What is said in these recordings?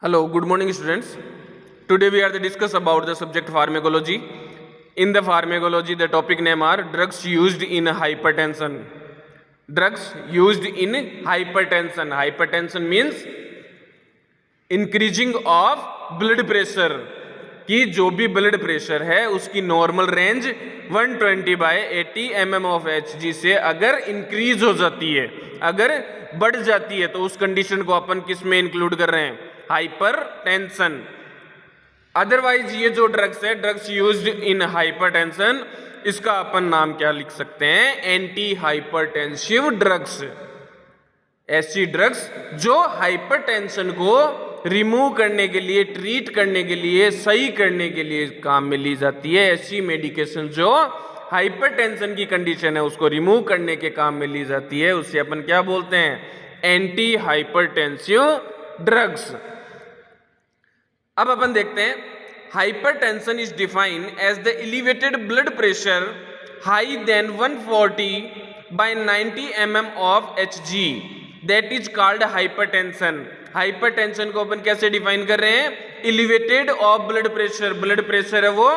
Hello, good morning students. Today we are to discuss about the subject pharmacology. In the pharmacology, the topic name are drugs used in hypertension. Drugs used in hypertension. Hypertension means increasing of blood pressure. कि जो भी blood pressure है उसकी normal range 120/80 mm of Hg से अगर increase हो जाती है, अगर बढ़ जाती है, तो उस कंडीशन को अपन किस में इंक्लूड कर रहे हैं? हाइपरटेंशन. अदरवाइज ये जो ड्रग्स है, ड्रग्स यूज्ड इन हाइपरटेंशन, इसका अपन नाम क्या लिख सकते हैं? Anti hypertensive drugs. ऐसी ड्रग्स जो हाइपरटेंशन को रिमूव करने के लिए, ट्रीट करने के लिए, सही करने के लिए काम में ली जाती है. ऐसी मेडिकेशन जो हाइपरटेंशन की कंडीशन है उसको रिमूव करने के काम में ली जाती है, उससे अपन क्या बोलते हैं? Anti hypertensive drugs. अब अपन देखते हैं, hypertension is defined as the elevated blood pressure high than 140/90 mm of Hg, that is called hypertension. Hypertension को अपन कैसे डिफाइन कर रहे हैं? Elevated of blood pressure. Blood pressure है वो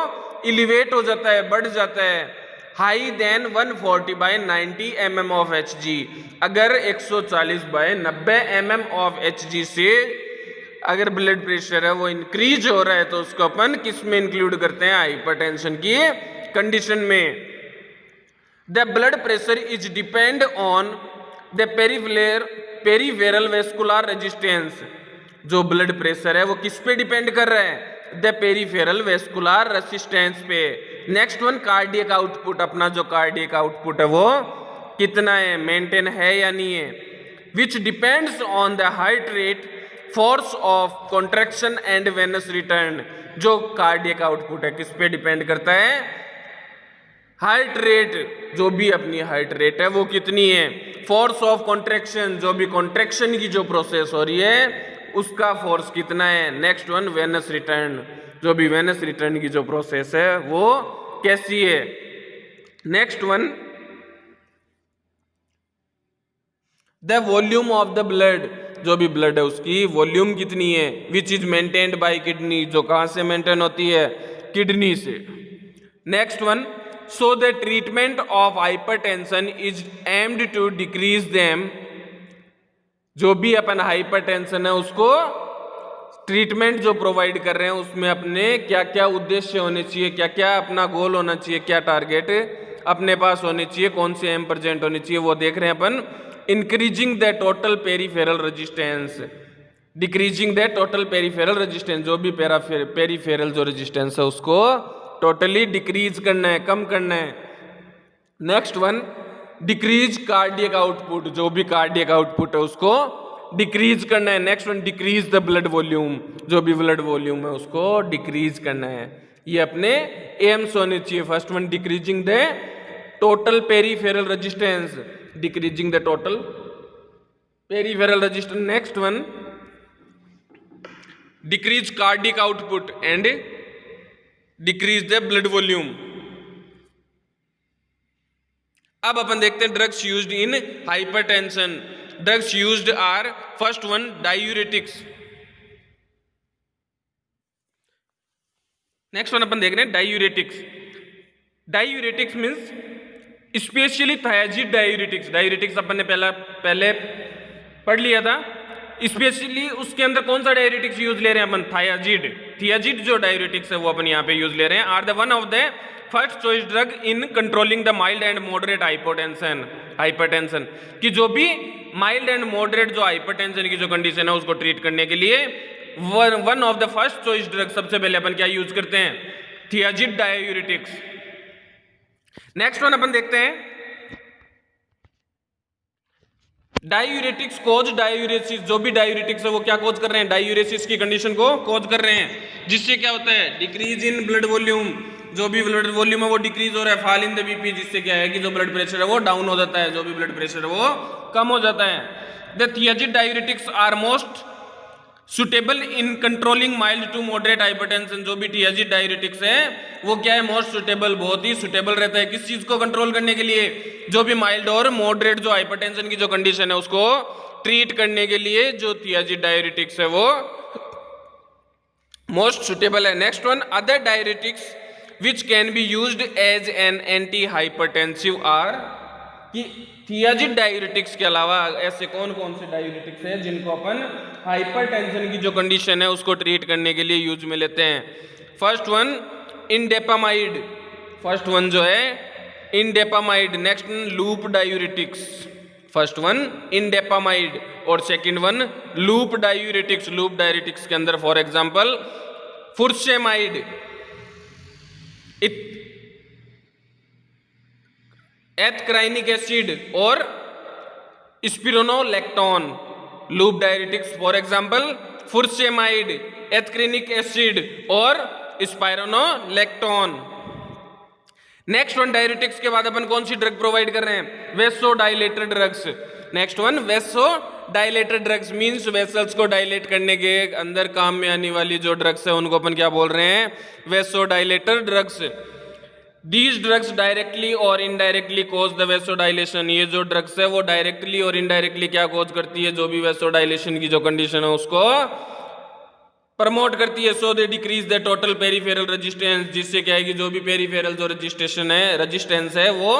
एलिवेट हो जाता है, बढ़ जाता है. High than 140/90 mm of Hg. अगर 140/90 mm ऑफ Hg से अगर ब्लड प्रेशर है वो इंक्रीज हो रहा है, तो उसको अपन किस में इंक्लूड करते हैं? हाइपरटेंशन की कंडीशन में. The blood pressure is depend on the peripheral vascular resistance. जो ब्लड प्रेशर है वो किस पे डिपेंड कर रहा है? द पेरीफेरल वेस्कुलर रेजिस्टेंस पे. Next one, cardiac output. अपना जो कार्डियक आउटपुट है वो कितना है, मेंटेन है या नहीं है? Which depends on the heart rate, force of contraction and Venus return. जो कार्डियक आउटपुट है किस पे डिपेंड करता है? Heart rate. जो भी अपनी हार्ट रेट है वो कितनी है? फोर्स ऑफ कॉन्ट्रैक्शन, जो भी कॉन्ट्रैक्शन की जो प्रोसेस हो रही है उसका फोर्स कितना है? Next one, Venus return. जो भी वेनस रिटर्न की जो प्रोसेस है वो कैसी है? Next one, the volume of the blood. जो भी ब्लड है उसकी वॉल्यूम कितनी है? Which is maintained by kidney. जो कहां से मेंटेन होती है? किडनी से. Next one, so the treatment of hypertension is aimed to decrease them. जो भी अपन हाइपरटेंशन है उसको ट्रीटमेंट जो प्रोवाइड कर रहे हैं उसमें अपने क्या क्या उद्देश्य होने चाहिए, क्या क्या अपना गोल होना चाहिए, क्या टारगेट अपने पास होने चाहिए, कौन से एम प्रेजेंट होने चाहिए, वो देख रहे हैं अपन. Increasing the total peripheral resistance, decreasing the total peripheral resistance. जो भी पेरीफेरल जो रेजिस्टेंस है उसको टोटली डिक्रीज करना है, कम करना है. Next one, decrease cardiac output. जो भी कार्डियक आउटपुट है उसको डिक्रीज करना है. Next one, decrease the blood volume. जो भी ब्लड वॉल्यूम है उसको डिक्रीज करना है. ये अपने एम्स होने चाहिए. First one, decreasing the total peripheral resistance, decreasing the total peripheral resistance. Next one, decrease cardiac output and decrease the blood volume. अब अपन देखते हैं drugs used in hypertension. Drugs used are, first one, diuretics. Next one अपन देख रहे हैं diuretics. Diuretics means specially thiazide diuretics. Diuretics अपन ने पहले पढ़ लिया था. स्पेशली उसके अंदर कौन सा डायूरेटिक्स यूज ले रहे हैं अपन? थायाजिड. थियाजिड जो डायूरेटिक्स है वो अपन यहाँ पे यूज ले रहे हैं. Are the one of the first choice drug in controlling the mild and moderate hypertension. कि जो भी माइल्ड एंड मॉडरेट जो हाइपरटेंशन की जो कंडीशन है उसको ट्रीट करने के लिए one of the first choice drug सबसे पहले अपन क्या यूज करते हैं? Thiazide diuretics. नेक्स्ट वन अपन देखते हैं, डायूरेटिक्स कोज डायूरेसिस. जो भी डायूरेटिक्स है वो क्या कोज कर रहे हैं? डायूरेसिस की कंडीशन को कोज कर रहे हैं. जिससे क्या होता है? Decrease in blood volume. जो भी ब्लड वॉल्यूम है वो डिक्रीज हो रहा है. Fall in the BP. जिससे क्या है कि जो ब्लड प्रेशर है वो डाउन हो जाता है, जो भी ब्लड प्रेशर है वो कम हो जाता है. The thiazide diuretics are most suitable in controlling mild to moderate hypertension. जो भी थियाजिड डायूरेटिक्स है वो क्या है? मोस्ट सुटेबल, बहुत ही सुटेबल रहता है. किस चीज को कंट्रोल करने के लिए? जो भी माइल्ड और मॉडरेट जो हाइपरटेंशन की जो कंडीशन है उसको ट्रीट करने के लिए जो थियाजिड डायूरेटिक्स है वो मोस्ट सुटेबल है। Next one, other diuretics which can be used as an anti hypertensive are, कि थियाजिड डायरेटिक्स के अलावा ऐसे कौन कौन से डायरेटिक्स हैं जिनको अपन हाइपरटेंशन की जो कंडीशन है उसको ट्रीट करने के लिए यूज में लेते हैं। First one indapamide, first one जो है indapamide. Next one loop diuretics, first one indapamide और second one loop diuretics. Loop diuretics के अंदर for example furosemide, ethacrynic acid और spironolactone. Loop diuretics for example furosemide, ethacrynic acid और spironolactone. Next one diuretics के बाद अपन कौन सी drug provide कर रहे हैं? Vasodilator drugs. Next one vasodilator drugs means vessels को डायलेट करने के अंदर काम में आने वाली जो ड्रग्स है उनको अपन क्या बोल रहे हैं? Vasodilator drugs. These drugs directly और इनडायरेक्टली cause the vasodilation। ये जो ड्रग्स है वो डायरेक्टली और इनडायरेक्टली क्या कॉज करती है? जो भी वेसोडाइलेशन की जो कंडीशन है उसको प्रमोट करती है। So they decrease the total peripheral resistance, जिससे क्या है कि जो भी पेरिफेरल जो रेजिस्टेंस है वो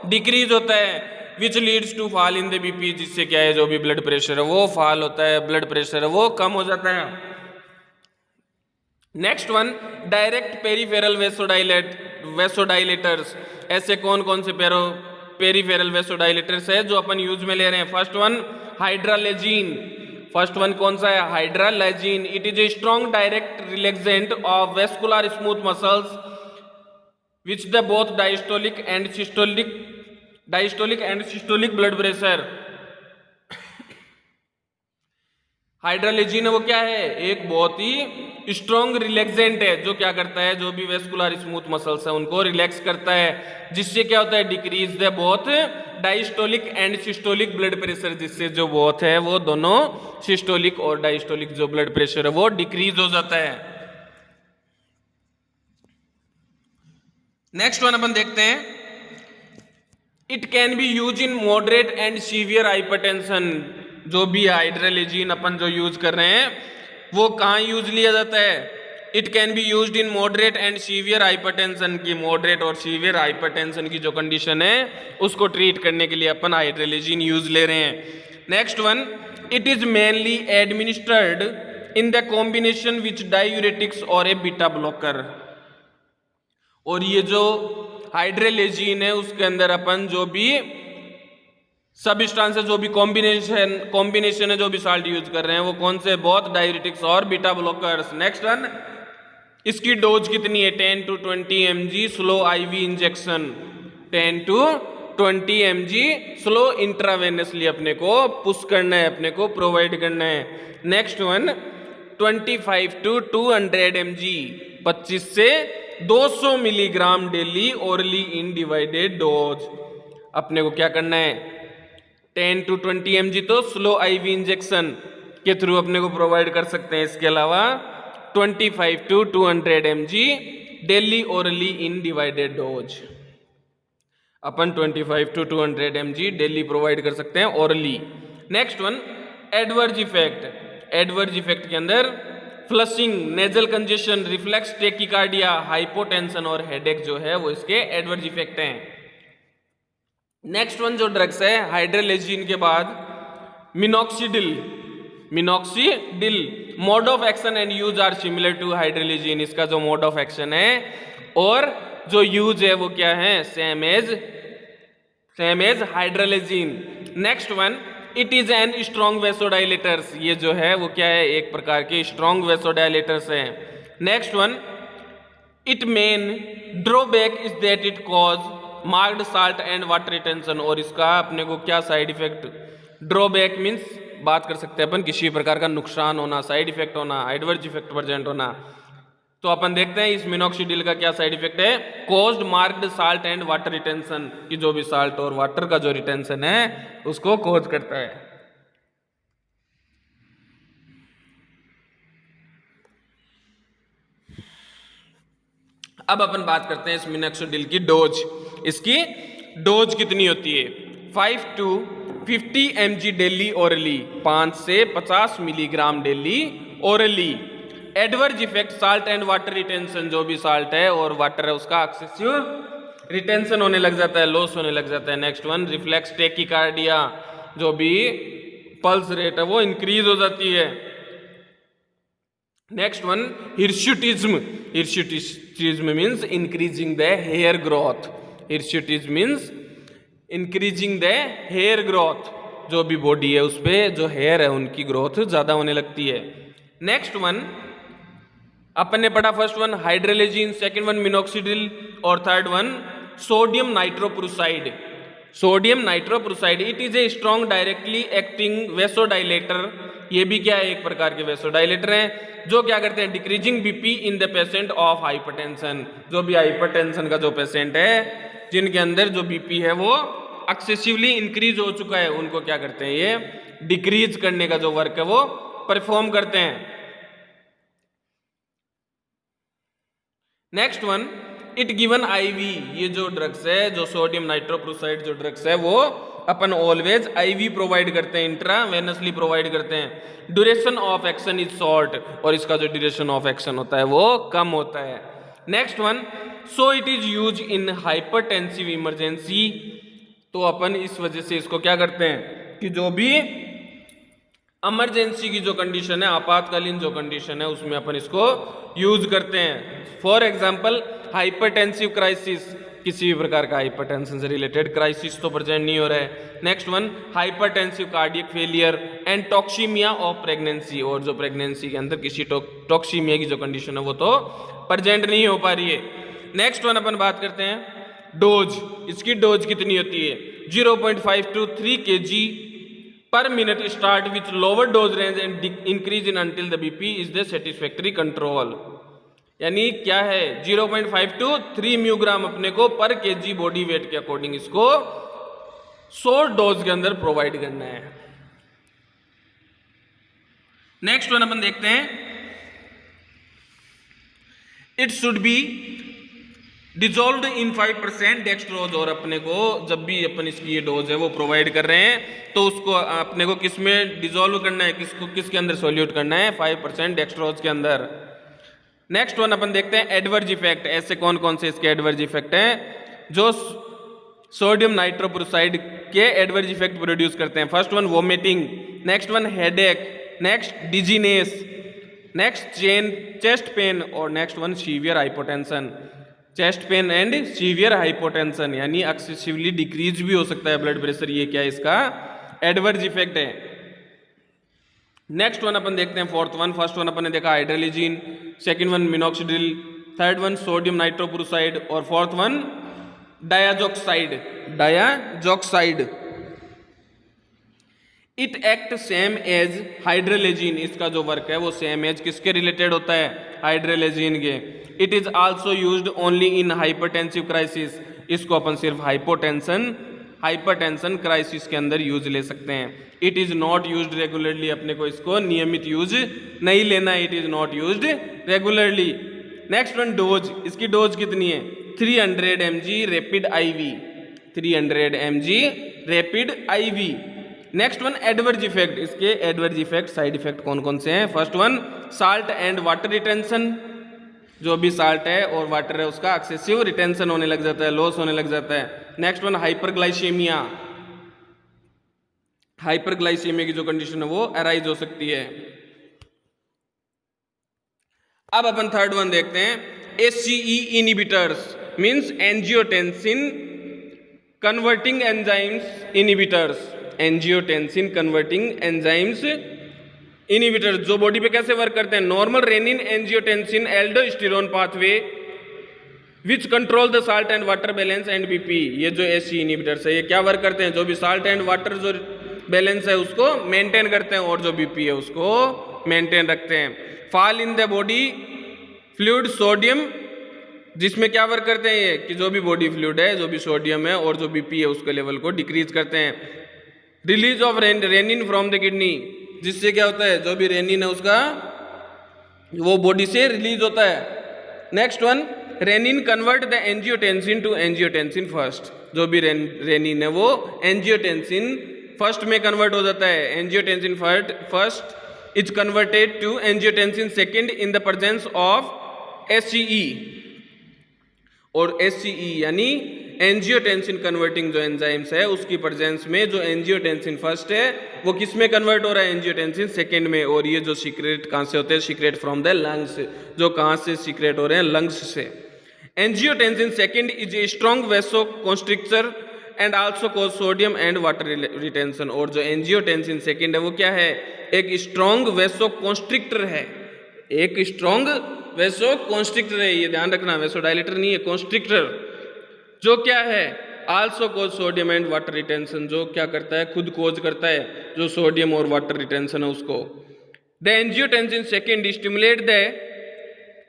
डिक्रीज होता है। Which leads to fall in the BP, जिससे क्या है जो भी ब्लड प्रेशर है वो फॉल होता है, ब्लड प्रेशर है वो कम हो जाता है। Next one direct peripheral vasodilators. ऐसे कौन कौन से पेरिफेरल वेसोडाइलेटर्स है जो अपन यूज में ले रहे हैं? First one hydralazine, first one कौन सा है? Hydralazine. It is a strong direct relaxant of vascular smooth muscles which the both diastolic and systolic blood pressure. Hydralazine वो क्या है? एक बहुत ही स्ट्रॉन्ग रिलैक्सेंट है जो क्या करता है जो भी वेस्कुलर स्मूथ मसल्स है उनको रिलैक्स करता है, जिससे क्या होता है? Decrease the both diastolic and systolic blood pressure, जिससे जो बोथ है वो दोनों सिस्टोलिक और डायस्टोलिक जो ब्लड प्रेशर है वो डिक्रीज हो जाता है। नेक्स्ट वन अपन देखते हैं, it can be use in moderate and severe hypertension. जो भी हाइड्रालेजिन अपन जो यूज कर रहे हैं वो कहाँ यूज लिया जाता है? It can be used in moderate and severe hypertension की, मॉडरेट और सीवियर हाइपरटेंशन की जो कंडीशन है उसको ट्रीट करने के लिए अपन हाइड्रालेजिन यूज ले रहे हैं। Next one, it is mainly administered in the combination which diuretics और ए बीटा ब्लॉकर। और ये जो हाइड्रालेजिन है उसके अंदर अपन जो भी सबस्टांस है, जो भी कॉम्बिनेशन है, जो भी साल्ट यूज कर रहे हैं वो कौन से? बहुत डायूरेटिक्स और बीटा ब्लॉकर्स। नेक्स्ट वन, इसकी डोज कितनी है? 10 to 20 mg slow IV injection, 10 to 20 mg slow intravenously अपने को पुश करना है, अपने को प्रोवाइड करना है। नेक्स्ट वन 25 to 200 mg, 25 से 200 milligram daily orally in divided dose. अपने को क्या करना है? 10 to 20 mg तो स्लो आईवी इंजेक्शन के थ्रू अपने को प्रोवाइड कर सकते हैं। इसके अलावा 25 to 200 mg daily orally in divided dose अपन 25 to 200 mg डेली प्रोवाइड कर सकते हैं orally. Next one adverse effect. Adverse effect के अंदर flushing, nasal congestion, reflex tachycardia, hypotension और हेडेक जो है वो इसके एडवर्ज इफेक्ट हैं। नेक्स्ट वन जो ड्रग्स है हाइड्रालेजिन के बाद minoxidil, mode of action and use are similar to hydralazine. इसका जो मोड ऑफ एक्शन है और जो यूज है वो क्या है? Same as hydralazine. Next one, it is an strong vasodilators. ये जो है वो क्या है? एक प्रकार के स्ट्रॉन्ग वेसोडाइलेटर्स है। Next one, it main drawback is that it cause marked salt and water retention. और इसका अपने को क्या साइड इफेक्ट? ड्रॉबैक मीन्स बात कर सकते हैं अपन किसी प्रकार का नुकसान होना, साइड इफेक्ट होना, एडवर्स इफेक्ट प्रेजेंट होना। तो अपन देखते हैं इस मिनॉक्सिडिल का क्या साइड इफेक्ट है? Caused marked salt and water retention, कि जो भी साल्ट और वाटर का जो रिटेंशन है उसको कॉज करता है। अब अपन बात करते हैं इस मिनॉक्सिडिल की डोज। इसकी डोज कितनी होती है? 5 to 50 mg डेली ओरली, 5 से 50 milligram daily orally. Adverse effect salt and water retention, जो भी साल्ट है और वाटर है उसका एक्सेसिव रिटेंशन होने लग जाता है, लॉस होने लग जाता है। नेक्स्ट वन रिफ्लेक्स टेकिकार्डिया, जो भी पल्स रेट है वो इंक्रीज हो जाती है। Next one hirsutism, hirsutism means increasing the hair growth, hirsutism means increasing the hair growth, जो भी बॉडी है उस पे जो हेयर है उनकी ग्रोथ ज्यादा होने लगती है। नेक्स्ट वन अपन ने पढ़ा, first one hydralazine, second one minoxidil और third one sodium nitroprusside. Sodium nitroprusside it is a strong directly acting vasodilator, ये भी क्या है एक प्रकार के वेसोडाइलेटर हैं जो क्या करते हैं decreasing BP in the patient of hypertension, जो भी हाइपरटेंशन का जो पेशेंट है जिनके अंदर जो बीपी है वो एक्सेसिवली इंक्रीज हो चुका है, उनको क्या करते हैं ये डिक्रीज करने का जो वर्क है वो परफॉर्म करते हैं। Next one it given IV, ये जो ड्रग्स है जो सोडियम नाइट्रोप्रोसाइड जो ड्रग्स है वो अपन ऑलवेज आईवी प्रोवाइड करते हैं, इंट्रावेनसली प्रोवाइड करते हैं। Duration of action is short, और इसका जो ड्यूरेशन ऑफ एक्शन होता है वो कम होता है। Next one so it is use in hypertensive emergency, तो अपन इस वजह से इसको क्या करते हैं कि जो भी इमरजेंसी की जो कंडीशन है, आपातकालीन जो कंडीशन है उसमें अपन इसको यूज करते हैं। फॉर एग्जाम्पल हाइपरटेंसिव क्राइसिस, किसी भी प्रकार का हाइपरटेंशन से रिलेटेड क्राइसिस तो प्रेजेंट नहीं हो रहा है। Next one hypertensive cardiac failure and toxaemia of pregnancy, और जो प्रेगनेंसी के अंदर किसी टॉक्सीमिया की जो कंडीशन है वो तो प्रेजेंट नहीं हो पा रही है। नेक्स्ट वन अपन बात करते हैं डोज, इसकी डोज कितनी होती है 0.5 to 3 kg per minute, start with lower dose range and increase in until the BP is the satisfactory control। यानी क्या है 0.5 to 3 म्यूग्राम अपने को पर केजी बॉडी वेट के अकॉर्डिंग इसको शॉर्ट डोज के अंदर प्रोवाइड करना है। नेक्स्ट वन अपन देखते हैं it should be dissolved in 5% dextrose, और अपने को जब भी अपन इसकी ये डोज है वो प्रोवाइड कर रहे हैं तो उसको अपने को किस में डिजोल्व करना है, किसके अंदर सोल्यूट करना है 5% डेक्सट्रोज के अंदर। नेक्स्ट वन अपन देखते हैं एडवर्ज इफेक्ट, ऐसे कौन कौन से इसके एडवर्ज इफेक्ट हैं जो सोडियम नाइट्रोप्रोसाइड के एडवर्ज इफेक्ट प्रोड्यूस करते हैं। First one vomiting, next one headache, next dizziness, next chest pain, और next one severe hypotension. Chest pain and severe hypotension यानी एक्सेसिवली डिक्रीज भी हो सकता है ब्लड प्रेशर, ये क्या इसका एडवर्ज इफेक्ट है। नेक्स्ट वन अपन देखते हैं फोर्थ वन, फर्स्ट वन अपन ने देखा hydralazine, second one minoxidil, third one sodium nitroprusside और fourth one diazoxide, diazoxide. It act same as हाइड्रोलिजिन, इसका जो वर्क है वो सेम एज किसके रिलेटेड होता है हाइड्रोलिजिन के। It is also used only in hypertensive crisis, इसको अपन सिर्फ हाइपरटेंशन क्राइसिस के अंदर यूज ले सकते हैं। It is not used regularly, अपने को इसको नियमित यूज नहीं लेना है, it is not used regularly. Next one dose, इसकी डोज कितनी है 300 mg rapid IV, 300 mg rapid IV. Next one adverse effect, इसके एडवर्ज इफेक्ट साइड इफेक्ट कौन कौन से हैं। First one salt and water retention, जो भी साल्ट है और वाटर है उसका एक्सेसिव रिटेंशन होने लग जाता है, लॉस होने लग जाता है। नेक्स्ट वन हाइपरग्लाइसेमिया, हाइपरग्लाइसेमिया की जो कंडीशन है वो अराइज हो सकती है। अब अपन थर्ड वन देखते हैं SCE inhibitors means angiotensin converting enzymes inhibitors, angiotensin converting enzymes inhibitor जो बॉडी पे कैसे वर्क करते हैं, normal rennin angiotensin aldosterone pathway which control the salt and water balance and BP. ये जो एससी इनहिबिटर्स है ये क्या वर्क करते हैं, जो भी साल्ट एंड वाटर जो बैलेंस है उसको मेंटेन करते हैं और जो बीपी है उसको मेंटेन रखते हैं। Fall in the body fluid sodium, जिसमें क्या वर्क करते हैं ये कि जो भी बॉडी फ्लूइड है, जो भी सोडियम है और जो बीपी है उसके लेवल को डिक्रीज करते हैं। Release of renin from the kidney, जिससे क्या होता है जो भी रेनिन है उसका वो बॉडी से रिलीज होता है। Next one renin convert the angiotensin to angiotensin first, जो भी रेनिन है वो एंजियोटेंसिन फर्स्ट में कन्वर्ट हो जाता है। Angiotensin first is converted to angiotensin second in the presence of SCE, और SCE यानी एंजियोटेंसिन कन्वर्टिंग जो एंजाइम्स है उसकी प्रेजेंस में जो एंजियोटेंसिन फर्स्ट है वो किस में कन्वर्ट हो रहा है, एंजियोटेंसिन सेकंड में। और ये जो सीक्रेट कहाँ से होते हैं, सीक्रेट फ्रॉम द लंग्स, जो कहाँ से सीक्रेट हो रहे हैं, लंग्स से। Angiotensin second is a strong वेसो constrictor and also cause sodium and water retention. और जो एंजियोटेंसिन सेकंड है वो क्या है, एक स्ट्रॉन्ग वेसो कॉन्स्ट्रिक्टर है, एक स्ट्रॉन्ग वेसो कॉन्स्ट्रिक्टर है, ये ध्यान रखना, वेसो डायलेटर नहीं है, कॉन्स्ट्रिक्टर, जो क्या है also cause sodium and water retention, जो क्या करता है, खुद कोज करता है जो सोडियम और वाटर रिटेंशन है उसको। The angiotensin second stimulate the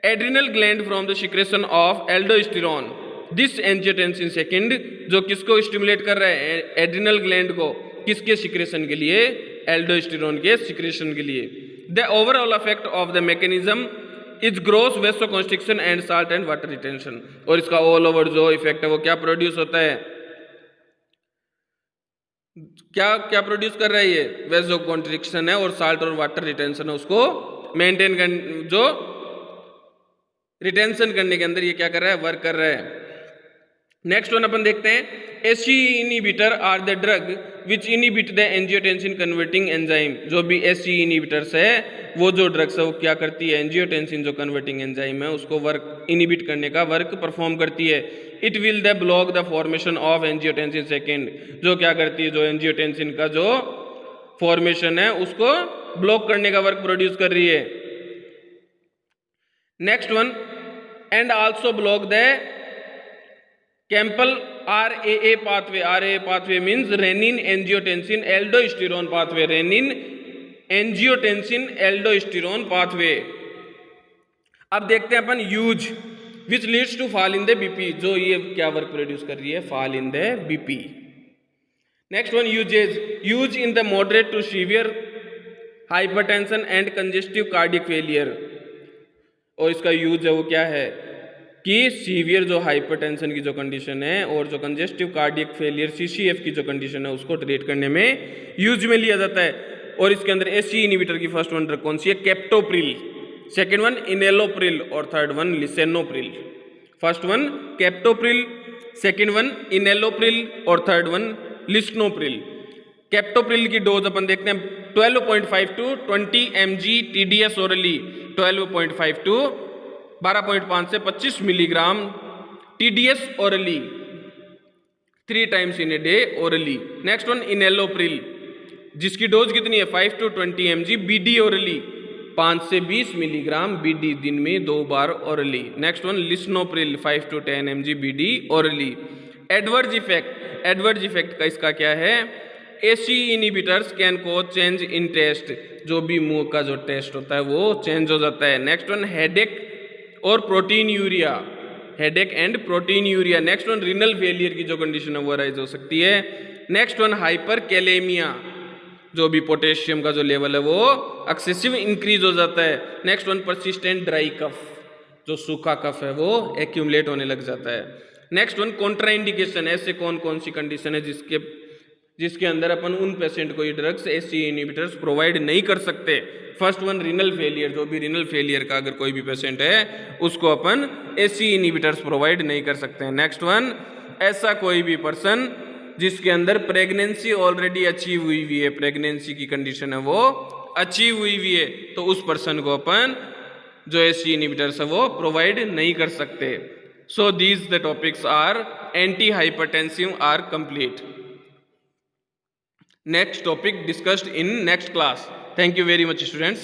adrenal gland from the secretion of aldosterone. This angiotensin second जो किसको स्टिमुलेट कर रहा है, एड्रिनल ग्लैंड को, किसके सिक्रेशन के लिए, एल्डोस्टेरोन के सिक्रेशन के लिए। The overall effect of the mechanism is gross vasoconstriction and salt and water retention. और इसका ऑल ओवर जो इफेक्ट है वो क्या प्रोड्यूस होता है, क्या क्या प्रोड्यूस कर रहा है, ये वेसो कॉन्स्ट्रिक्शन है और साल्ट और वाटर रिटेंशन है उसको मेंटेन कर, जो रिटेंशन करने के अंदर ये क्या कर रहा है, वर्क कर रहा है। नेक्स्ट वन अपन देखते हैं, SCE inhibitor are the drug which inhibit the angiotensin converting enzyme. जो भी SCE इनहिबिटर्स है वो जो ड्रग्स है वो क्या करती है, एंजियोटेंसिन जो कन्वर्टिंग एंजाइम है उसको वर्क इनहिबिट करने का वर्क परफॉर्म करती है। It will the block the formation of angiotensin second, जो क्या करती है, जो एंजियोटेंसिन का जो फॉर्मेशन है उसको ब्लॉक करने का वर्क प्रोड्यूस कर रही है। Next one, and also block the कैंपल RAA pathway. RAA pathway means renin angiotensin aldosterone pathway, renin angiotensin aldosterone pathway. अब देखते हैं अपन use which leads to fall in the BP, जो ये क्या वर्क प्रोड्यूस कर रही है, fall in the BP। Next one, usages, use in the moderate to severe hypertension and congestive cardiac failure. और इसका यूज है वो क्या है कि सीवियर जो हाइपरटेंशन की जो कंडीशन है और जो कंजेस्टिव कार्डियक फेलियर CCF की जो कंडीशन है उसको ट्रीट करने में यूज में लिया जाता है। और इसके अंदर SCE इनहिबिटर की फर्स्ट वन ड्रग कौन सी है, कैप्टोप्रिल, सेकेंड वन इनेलोप्रिल और third one lisinopril. First one captopril, second one enalapril और थर्ड वन लिस्नोप्रिल। कैप्टोप्रिल की डोज अपन देखते हैं 12.5 to 20 mg TDS orally, 12.5 to 12.5 से 25 milligram TDS orally, 3 times in a day orally. Next one enalapril, जिसकी dose कितनी है 5 to 20 mg BD ओरली, 5 से 20 मिलीग्राम BD दिन में 2 बार orally. Next one lisinopril 5 to 10 mg BD orally. Adverse effect, adverse effect का इसका क्या है, SCE inhibitors can cause change in taste, जो भी मुंह का जो टेस्ट होता है वो चेंज हो जाता है। नेक्स्ट वन हेडेक और protein urea, headache and protein urea. Next one renal failure की जो कंडीशन है वो राइज हो सकती है। नेक्स्ट वन हाइपर कैलेमिया, जो भी पोटेशियम का जो लेवल है वो एक्सेसिव इंक्रीज हो जाता है। Next one persistent dry cough, जो सूखा कफ है वो एक्यूमुलेट होने लग जाता है। नेक्स्ट वन कॉन्ट्राइंडिकेशन, ऐसे कौन कौन सी कंडीशन है जिसके अंदर अपन उन पेशेंट को ये ड्रग्स SCE इनहिबिटर्स प्रोवाइड नहीं कर सकते। फर्स्ट वन रीनल फेलियर, जो भी रीनल फेलियर का अगर कोई भी पेशेंट है उसको अपन SCE इनहिबिटर्स प्रोवाइड नहीं कर सकते हैं। नेक्स्ट वन, ऐसा कोई भी पर्सन जिसके अंदर प्रेगनेंसी ऑलरेडी अचीव हुई हुई है, प्रेगनेंसी की कंडीशन है वो अचीव हुई हुई है, तो उस पर्सन को अपन जो SCE इनहिबिटर्स है वो प्रोवाइड नहीं कर सकते। So these the topics are anti hypertensive are complete. Next topic discussed in next class. Thank you very much, students.